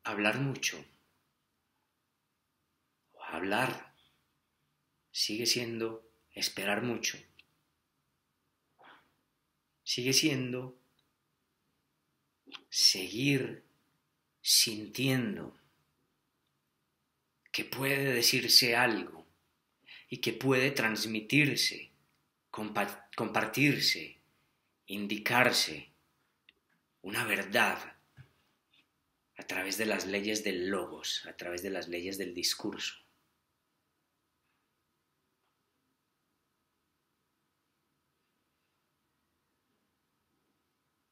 hablar mucho o hablar sigue siendo esperar mucho, sigue siendo seguir sintiendo que puede decirse algo y que puede transmitirse, compartirse, indicarse una verdad a través de las leyes del logos, a través de las leyes del discurso.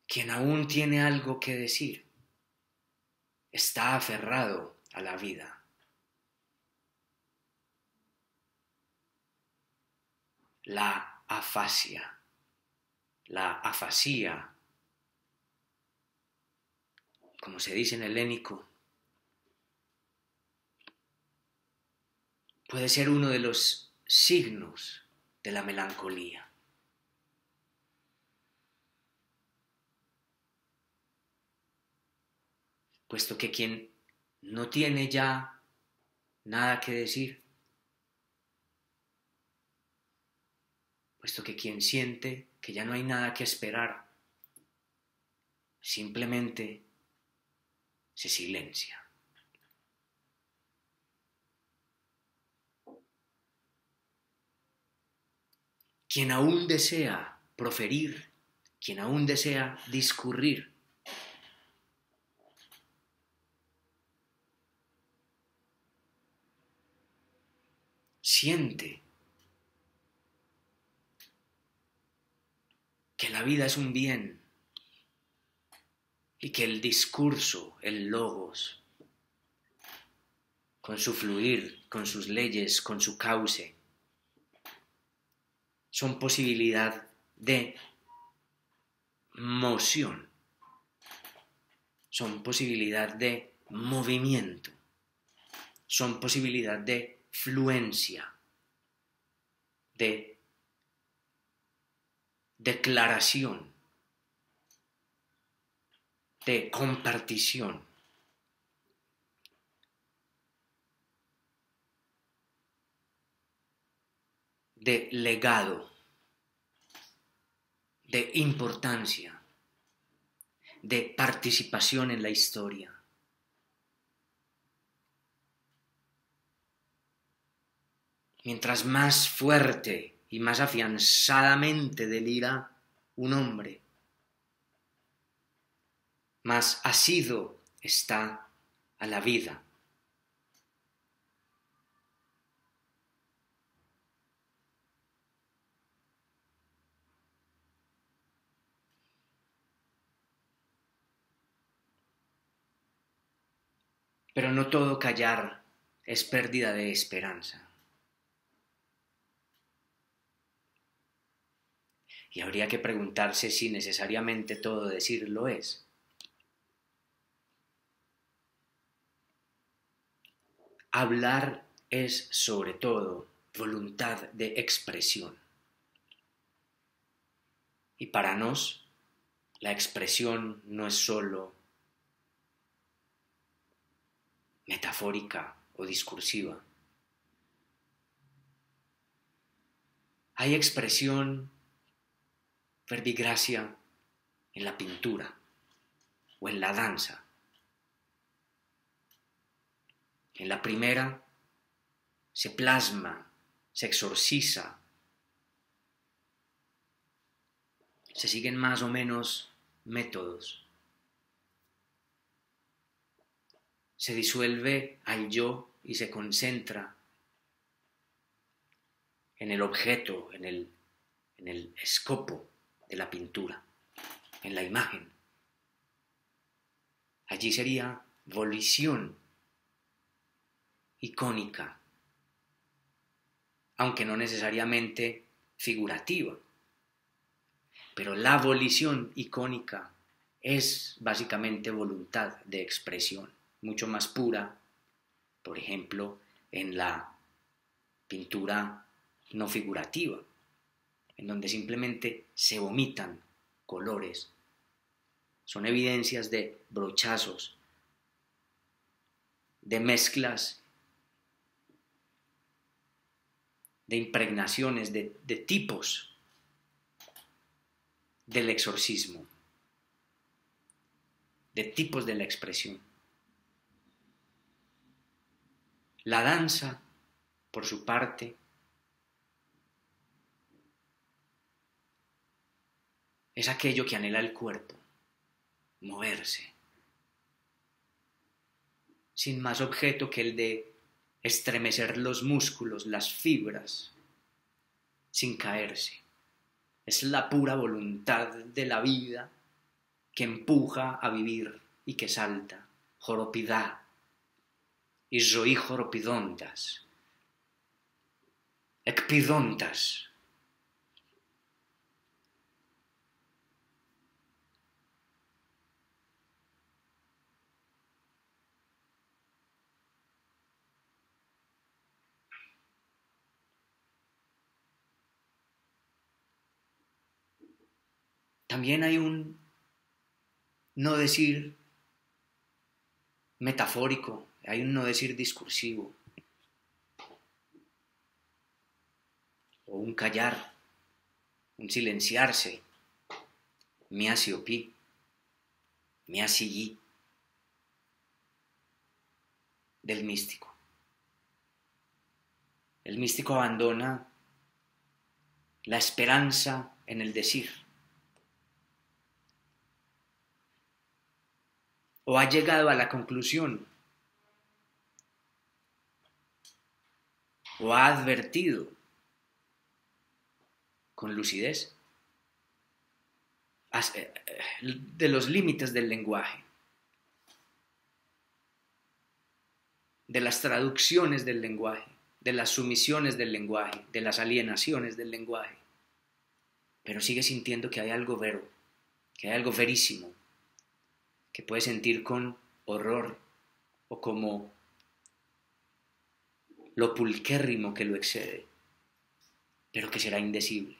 Quien aún tiene algo que decir está aferrado a la vida. La afasia, como se dice en helénico, puede ser uno de los signos de la melancolía. Puesto que quien no tiene ya nada que decir, puesto que quien siente que ya no hay nada que esperar, simplemente se silencia. Quien aún desea proferir, quien aún desea discurrir, siente que la vida es un bien y que el discurso, el logos, con su fluir, con sus leyes, con su cauce, son posibilidad de moción, son posibilidad de movimiento, son posibilidad de fluencia, de declaración, de compartición. De legado, de importancia, de participación en la historia. Mientras más fuerte y más afianzadamente delira un hombre, más asido está a la vida. Pero no todo callar es pérdida de esperanza. Y habría que preguntarse si necesariamente todo decir lo es. Hablar es, sobre todo, voluntad de expresión. Y para nos, la expresión no es sólo metafórica o discursiva. Hay expresión, verbigracia, en la pintura o en la danza. En la primera se plasma, se exorciza, se siguen más o menos métodos. Se disuelve al yo y se concentra en el objeto, en el escopo de la pintura, en la imagen. Allí sería volición icónica, aunque no necesariamente figurativa. Pero la volición icónica es básicamente voluntad de expresión, mucho más pura, por ejemplo, en la pintura no figurativa, en donde simplemente se vomitan colores, son evidencias de brochazos, de mezclas, de impregnaciones, de tipos del exorcismo, de tipos de la expresión. La danza, por su parte, es aquello que anhela el cuerpo, moverse, sin más objeto que el de estremecer los músculos, las fibras, sin caerse. Es la pura voluntad de la vida que empuja a vivir y que salta. Joropidá, y zoí joropidontas, ekpidontas. También hay un no decir metafórico, hay un no decir discursivo, o un callar, un silenciarse, miasiopi, miasillí, del místico. El místico abandona la esperanza en el decir, o ha llegado a la conclusión, o ha advertido con lucidez de los límites del lenguaje, de las traducciones del lenguaje, de las sumisiones del lenguaje, de las alienaciones del lenguaje, pero sigue sintiendo que hay algo vero, que hay algo verísimo, que puede sentir con horror o como lo pulquérrimo que lo excede, pero que será indecible.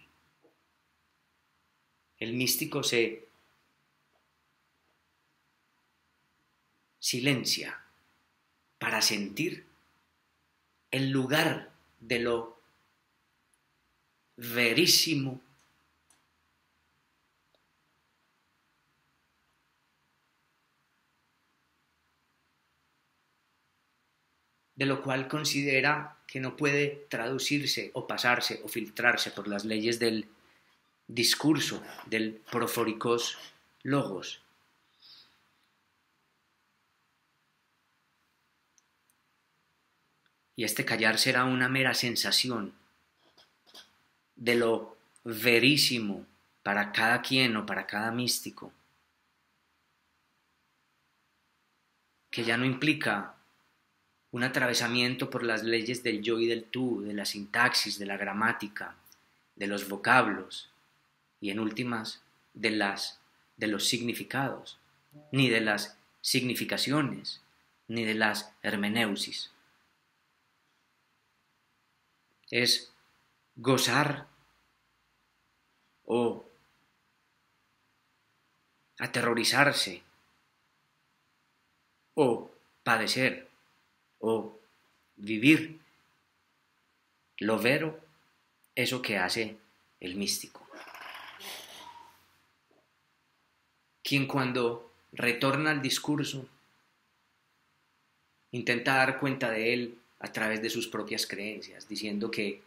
El místico se silencia para sentir el lugar de lo verísimo de lo cual considera que no puede traducirse o pasarse o filtrarse por las leyes del discurso, del proforicos logos. Y este callar será una mera sensación de lo verísimo para cada quien o para cada místico, que ya no implica un atravesamiento por las leyes del yo y del tú, de la sintaxis, de la gramática, de los vocablos y en últimas de los significados, ni de las significaciones, ni de las hermeneusis. Es gozar o aterrorizarse o padecer o vivir lo vero, eso que hace el místico. Quien cuando retorna al discurso intenta dar cuenta de él a través de sus propias creencias, diciendo que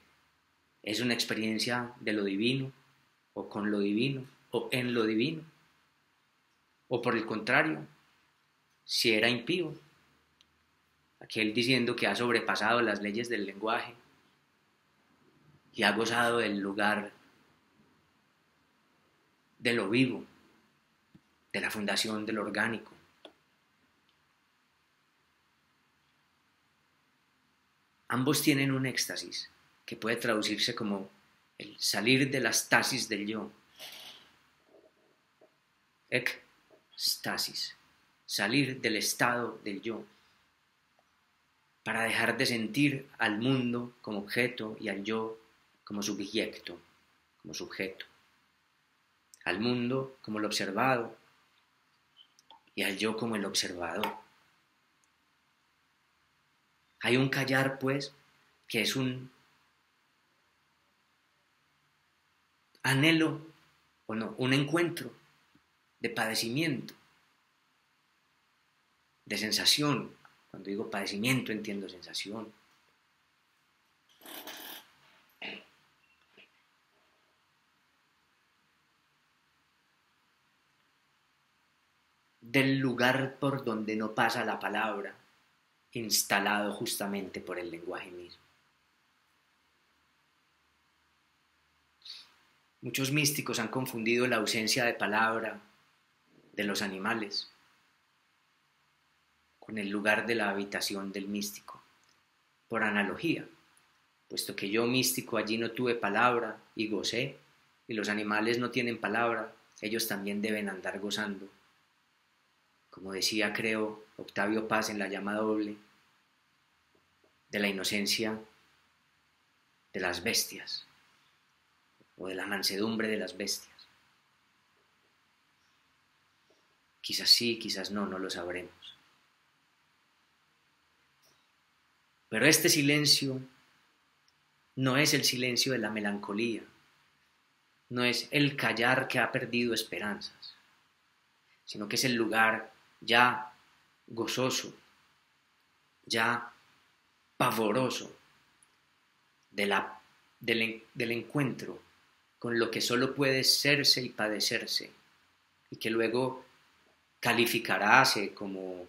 es una experiencia de lo divino, o con lo divino, o en lo divino, o por el contrario, si era impío, aquel diciendo que ha sobrepasado las leyes del lenguaje y ha gozado del lugar de lo vivo, de la fundación del orgánico. Ambos tienen un éxtasis que puede traducirse como el salir de las tasis del yo. Ekstasis, salir del estado del yo, para dejar de sentir al mundo como objeto y al yo como subyecto, como sujeto, al mundo como el observado y al yo como el observador. Hay un callar, pues, que es un anhelo, o no, un encuentro de padecimiento, de sensación. Cuando digo padecimiento entiendo sensación. Del lugar por donde no pasa la palabra, instalado justamente por el lenguaje mismo. Muchos místicos han confundido la ausencia de palabra de los animales con el lugar de la habitación del místico, por analogía, puesto que yo místico allí no tuve palabra y gocé, y los animales no tienen palabra, ellos también deben andar gozando. Como decía, creo, Octavio Paz en La llama doble, de la inocencia de las bestias, o de la mansedumbre de las bestias. Quizás sí, quizás no, no lo sabremos. Pero este silencio no es el silencio de la melancolía, no es el callar que ha perdido esperanzas, sino que es el lugar ya gozoso, ya pavoroso del encuentro con lo que solo puede serse y padecerse, y que luego calificaráse como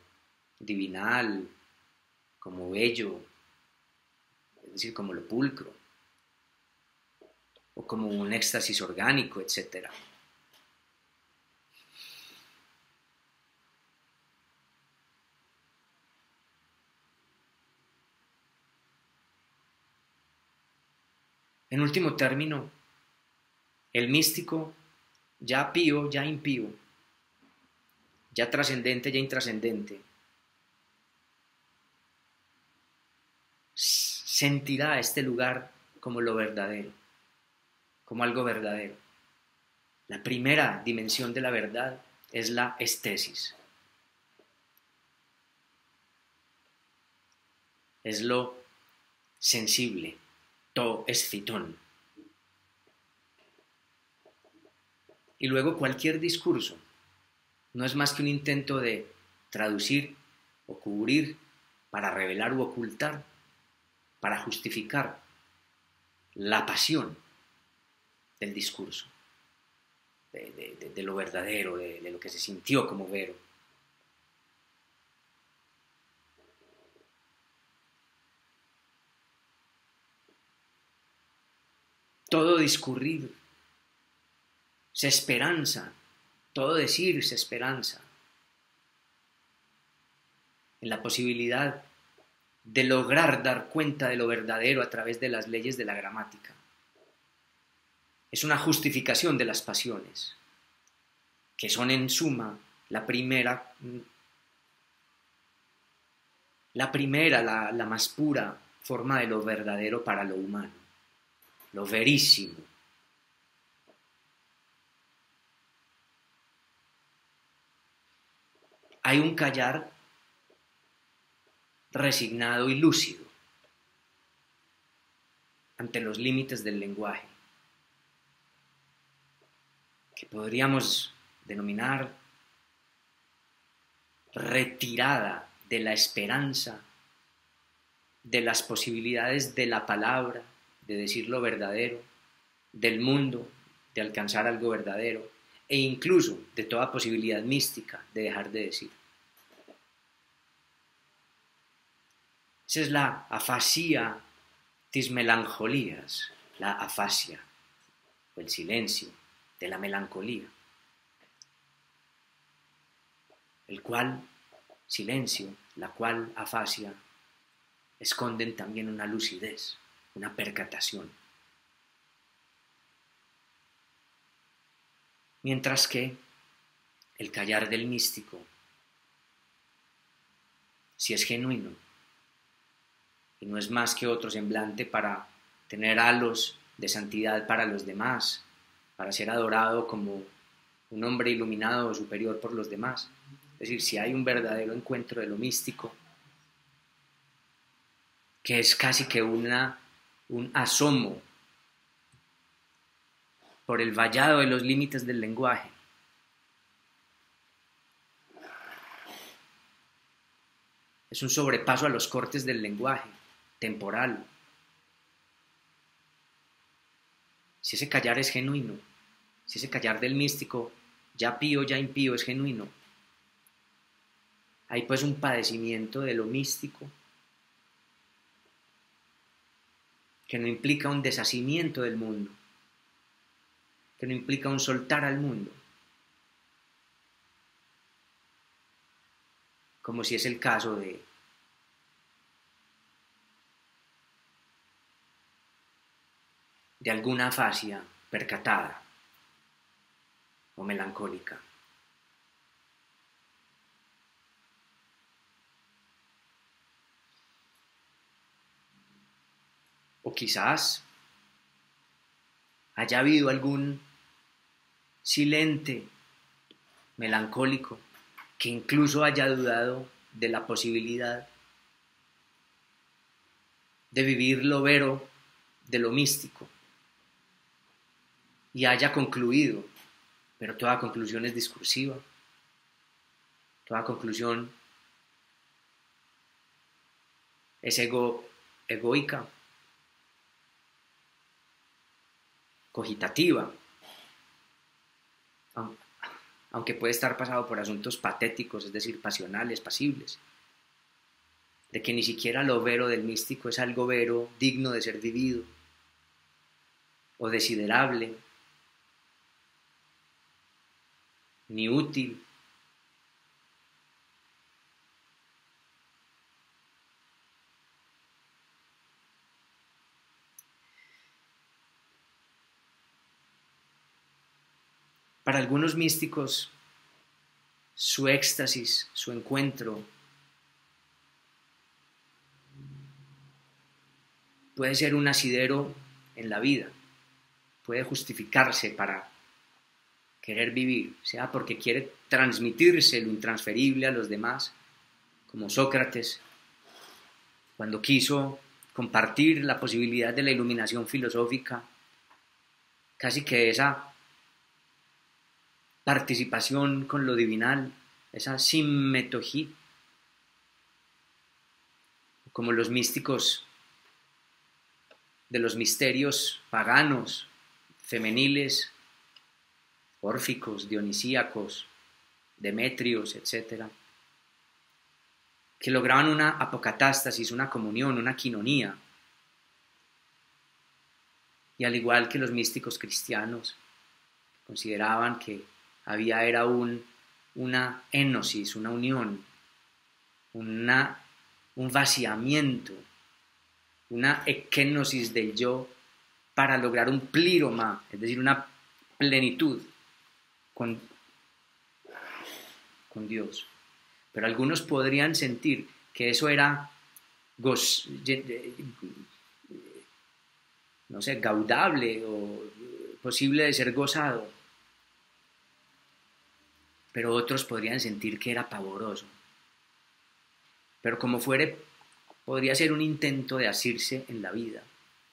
divinal, como bello, es decir, como lo pulcro, o como un éxtasis orgánico, etc. En último término, el místico, ya pío, ya impío, ya trascendente, ya intrascendente, sentirá este lugar como lo verdadero, como algo verdadero. La primera dimensión de la verdad es la estesis. Es lo sensible, to esciton. Y luego cualquier discurso no es más que un intento de traducir o cubrir para revelar u ocultar, para justificar la pasión del discurso, de lo verdadero, de lo que se sintió como vero. Todo discurrir se esperanza, todo decir se esperanza en la posibilidad de lograr dar cuenta de lo verdadero a través de las leyes de la gramática. Es una justificación de las pasiones, que son en suma la más pura forma de lo verdadero para lo humano, lo verísimo. Hay un callar resignado y lúcido ante los límites del lenguaje, que podríamos denominar retirada de la esperanza, de las posibilidades de la palabra, de decir lo verdadero, del mundo, de alcanzar algo verdadero, e incluso de toda posibilidad mística de dejar de decir. Esa es la afasia tis melancholías, la afasia, o el silencio de la melancolía, el cual silencio, la cual afasia, esconden también una lucidez, una percatación. Mientras que el callar del místico, si es genuino, y no es más que otro semblante para tener halos de santidad para los demás, para ser adorado como un hombre iluminado o superior por los demás. Es decir, si hay un verdadero encuentro de lo místico, que es casi que un asomo por el vallado de los límites del lenguaje. Es un sobrepaso a los cortes del lenguaje, temporal. Si ese callar es genuino, si ese callar del místico, ya pío, ya impío, es genuino, hay pues un padecimiento de lo místico que no implica un deshacimiento del mundo, que no implica un soltar al mundo, como si es el caso de alguna afasia percatada o melancólica. O quizás haya habido algún silente melancólico que incluso haya dudado de la posibilidad de vivir lo vero de lo místico y haya concluido, pero toda conclusión es discursiva, toda conclusión es egoica, cogitativa, aunque puede estar pasado por asuntos patéticos, es decir, pasionales, pasibles, de que ni siquiera lo vero del místico es algo vero, digno de ser vivido, o desiderable, ni útil. Para algunos místicos, su éxtasis, su encuentro, puede ser un asidero en la vida, puede justificarse para querer vivir, sea porque quiere transmitirse lo intransferible a los demás, como Sócrates, cuando quiso compartir la posibilidad de la iluminación filosófica, casi que esa participación con lo divinal, esa simmetología, como los místicos de los misterios paganos, femeniles, órficos, dionisíacos, demetrios, etc., que lograban una apocatástasis, una comunión, una quinonía. Y al igual que los místicos cristianos, consideraban que era una énosis, una unión, un vaciamiento, una ekenosis del yo para lograr un plíroma, es decir, una plenitud con Dios. Pero algunos podrían sentir que eso era, no sé, gaudable o posible de ser gozado. Pero otros podrían sentir que era pavoroso. Pero como fuere, podría ser un intento de asirse en la vida,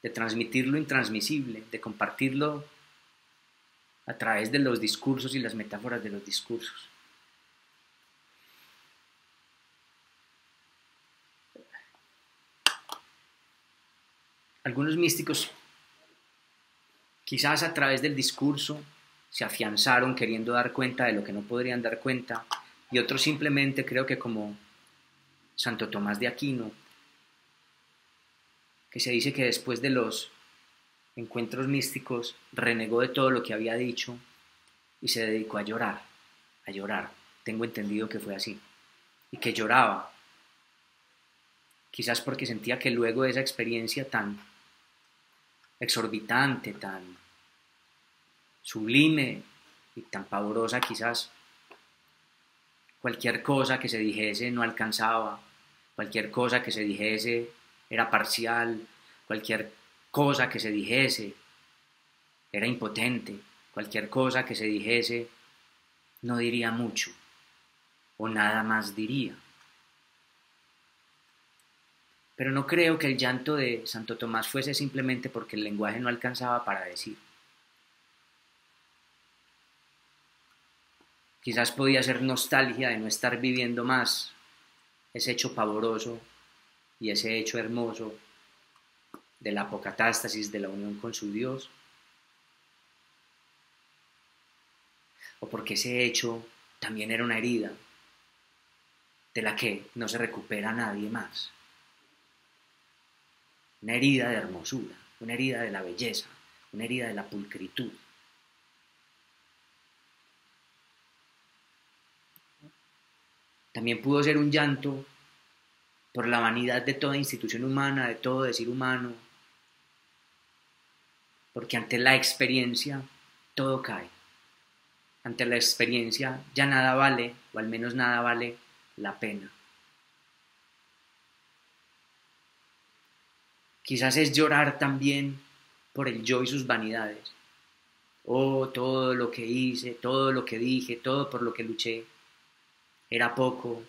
de transmitir lo intransmisible, de compartirlo a través de los discursos y las metáforas de los discursos. Algunos místicos, quizás a través del discurso, se afianzaron queriendo dar cuenta de lo que no podrían dar cuenta, y otros simplemente, creo que como Santo Tomás de Aquino, que se dice que después de los encuentros místicos renegó de todo lo que había dicho y se dedicó a llorar, a llorar. Tengo entendido que fue así, y que lloraba, quizás porque sentía que luego de esa experiencia tan exorbitante, tan sublime y tan pavorosa, quizás cualquier cosa que se dijese no alcanzaba, cualquier cosa que se dijese era parcial, cualquier cosa que se dijese era impotente, cualquier cosa que se dijese no diría mucho o nada más diría. Pero no creo que el llanto de Santo Tomás fuese simplemente porque el lenguaje no alcanzaba para decir. Quizás podía ser nostalgia de no estar viviendo más ese hecho pavoroso y ese hecho hermoso de la apocatástasis, de la unión con su Dios. O porque ese hecho también era una herida de la que no se recupera nadie más. Una herida de hermosura, una herida de la belleza, una herida de la pulcritud. También pudo ser un llanto por la vanidad de toda institución humana, de todo decir humano, porque ante la experiencia todo cae. Ante la experiencia ya nada vale, o al menos nada vale la pena. Quizás es llorar también por el yo y sus vanidades. Oh, todo lo que hice, todo lo que dije, todo por lo que luché, era poco,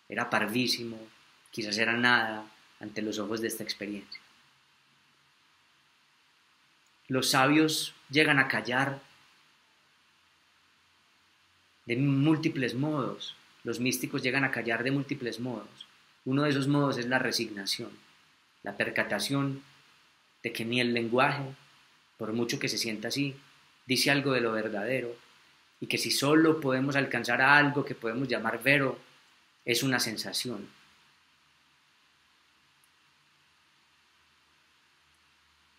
era parvísimo, quizás era nada ante los ojos de esta experiencia. Los sabios llegan a callar de múltiples modos, los místicos llegan a callar de múltiples modos. Uno de esos modos es la resignación, la percatación de que ni el lenguaje, por mucho que se sienta así, dice algo de lo verdadero, y que si solo podemos alcanzar a algo que podemos llamar vero, es una sensación.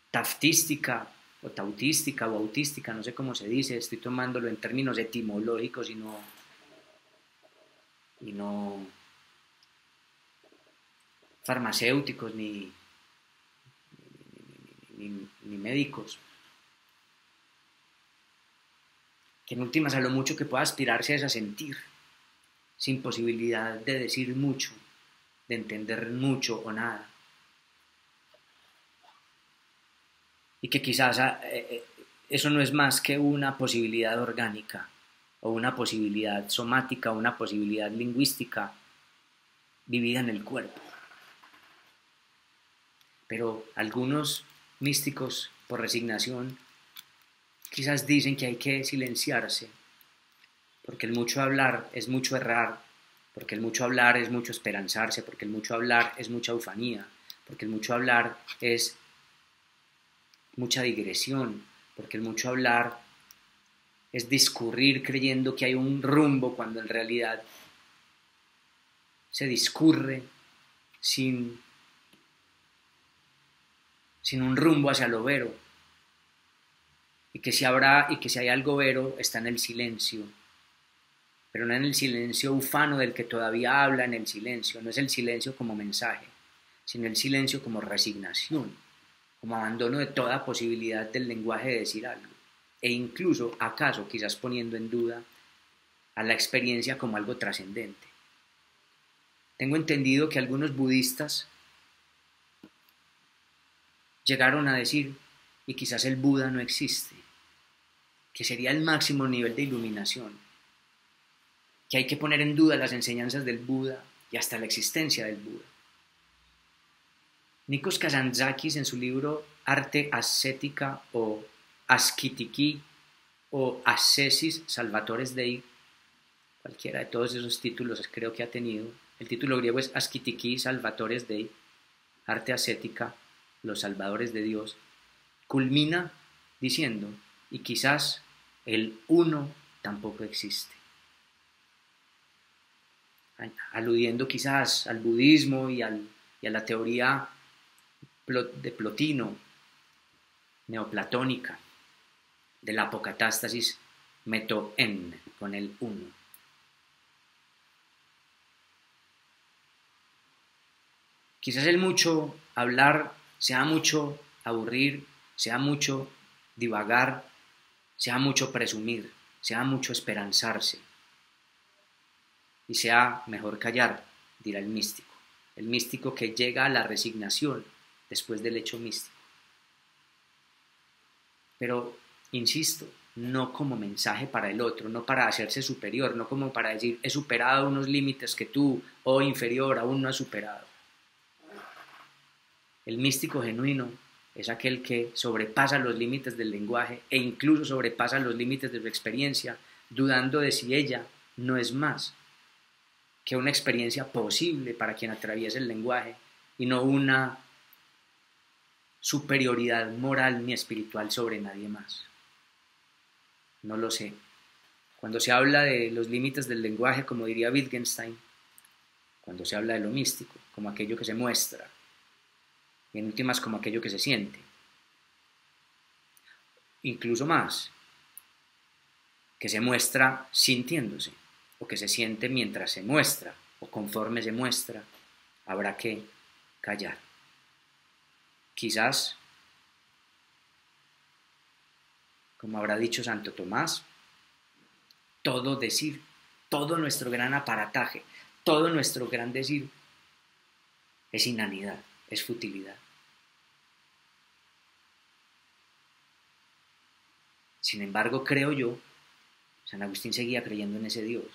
Taftística, o tautística, o autística, no sé cómo se dice, estoy tomándolo en términos etimológicos y no farmacéuticos ni médicos. Que en últimas a lo mucho que pueda aspirarse es a sentir, sin posibilidad de decir mucho, de entender mucho o nada. Y que quizás eso no es más que una posibilidad orgánica, o una posibilidad somática, o una posibilidad lingüística vivida en el cuerpo. Pero algunos místicos, por resignación, quizás dicen que hay que silenciarse, porque el mucho hablar es mucho errar, porque el mucho hablar es mucho esperanzarse, porque el mucho hablar es mucha ufanía, porque el mucho hablar es mucha digresión, porque el mucho hablar es discurrir creyendo que hay un rumbo cuando en realidad se discurre sin un rumbo hacia lo vero, y que si hay algo vero está en el silencio, pero no en el silencio ufano del que todavía habla en el silencio, no es el silencio como mensaje, sino el silencio como resignación, como abandono de toda posibilidad del lenguaje de decir algo, e incluso, acaso, quizás poniendo en duda a la experiencia como algo trascendente. Tengo entendido que algunos budistas llegaron a decir, y quizás el Buda no existe, que sería el máximo nivel de iluminación, que hay que poner en duda las enseñanzas del Buda y hasta la existencia del Buda. Nikos Kazantzakis, en su libro Arte ascética o Ascitiki o Ascesis Salvatores Dei, cualquiera de todos esos títulos creo que ha tenido, el título griego es Ascitiki Salvatores Dei, Arte ascética, los salvadores de Dios, culmina diciendo, y quizás el uno tampoco existe, aludiendo quizás al budismo y a la teoría de Plotino, neoplatónica, de la apocatástasis meto-en, con el uno. Quizás el mucho hablar sea mucho aburrir, sea mucho divagar, sea mucho presumir, sea mucho esperanzarse, y sea mejor callar, dirá el místico que llega a la resignación después del hecho místico. Pero, insisto, no como mensaje para el otro, no para hacerse superior, no como para decir he superado unos límites que tú, o inferior, aún no has superado. El místico genuino es aquel que sobrepasa los límites del lenguaje e incluso sobrepasa los límites de su experiencia, dudando de si ella no es más que una experiencia posible para quien atraviesa el lenguaje y no una superioridad moral ni espiritual sobre nadie más. No lo sé. Cuando se habla de los límites del lenguaje, como diría Wittgenstein, cuando se habla de lo místico, como aquello que se muestra, y en últimas como aquello que se siente, incluso más, que se muestra sintiéndose, o que se siente mientras se muestra, o conforme se muestra, habrá que callar. Quizás, como habrá dicho Santo Tomás, todo decir, todo nuestro gran aparataje, todo nuestro gran decir es inanidad, es futilidad. Sin embargo, creo yo, San Agustín seguía creyendo en ese Dios.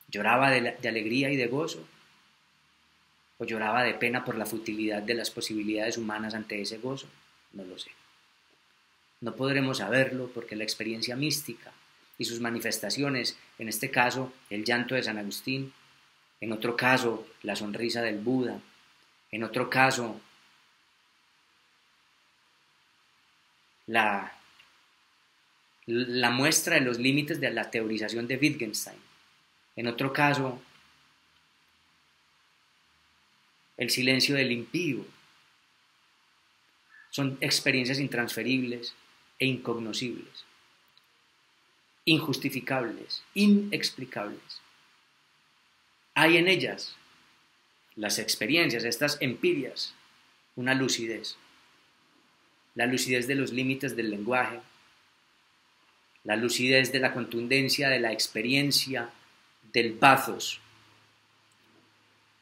¿Lloraba de alegría y de gozo? ¿O lloraba de pena por la futilidad de las posibilidades humanas ante ese gozo? No lo sé. No podremos saberlo porque la experiencia mística y sus manifestaciones, en este caso el llanto de San Agustín, en otro caso la sonrisa del Buda, en otro caso la muestra de los límites de la teorización de Wittgenstein, en otro caso el silencio del impío, son experiencias intransferibles e incognoscibles, injustificables, inexplicables. Hay en ellas, las experiencias, estas empirias, una lucidez. La lucidez de los límites del lenguaje, la lucidez de la contundencia de la experiencia, del pathos,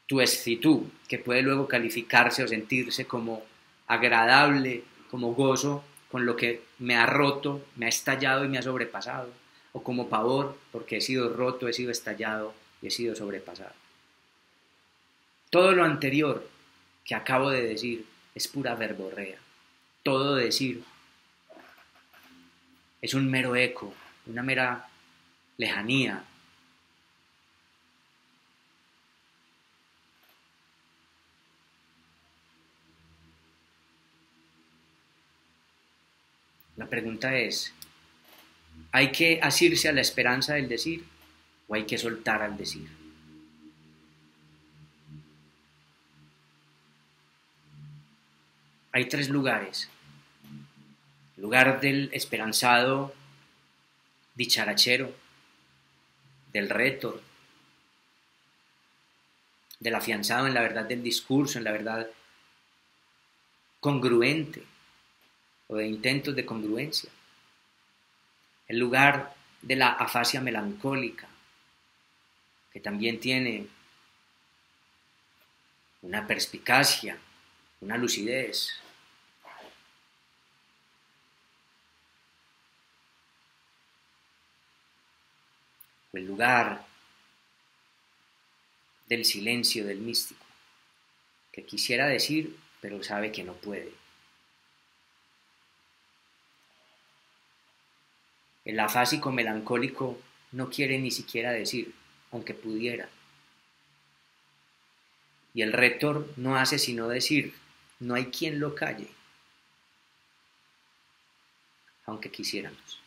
tu escitud, que puede luego calificarse o sentirse como agradable, como gozo con lo que me ha roto, me ha estallado y me ha sobrepasado, o como pavor porque he sido roto, he sido estallado y he sido sobrepasado. Todo lo anterior que acabo de decir es pura verborrea. Todo decir es un mero eco, una mera lejanía. La pregunta es, ¿hay que asirse a la esperanza del decir o hay que soltar al decir? Hay tres lugares. El lugar del esperanzado dicharachero, del rétor, del afianzado en la verdad del discurso, en la verdad congruente o de intentos de congruencia. El lugar de la afasia melancólica, que también tiene una perspicacia, una lucidez. El lugar del silencio del místico, que quisiera decir, pero sabe que no puede. El afásico melancólico no quiere ni siquiera decir, aunque pudiera. Y el rétor no hace sino decir, no hay quien lo calle, aunque quisiéramos.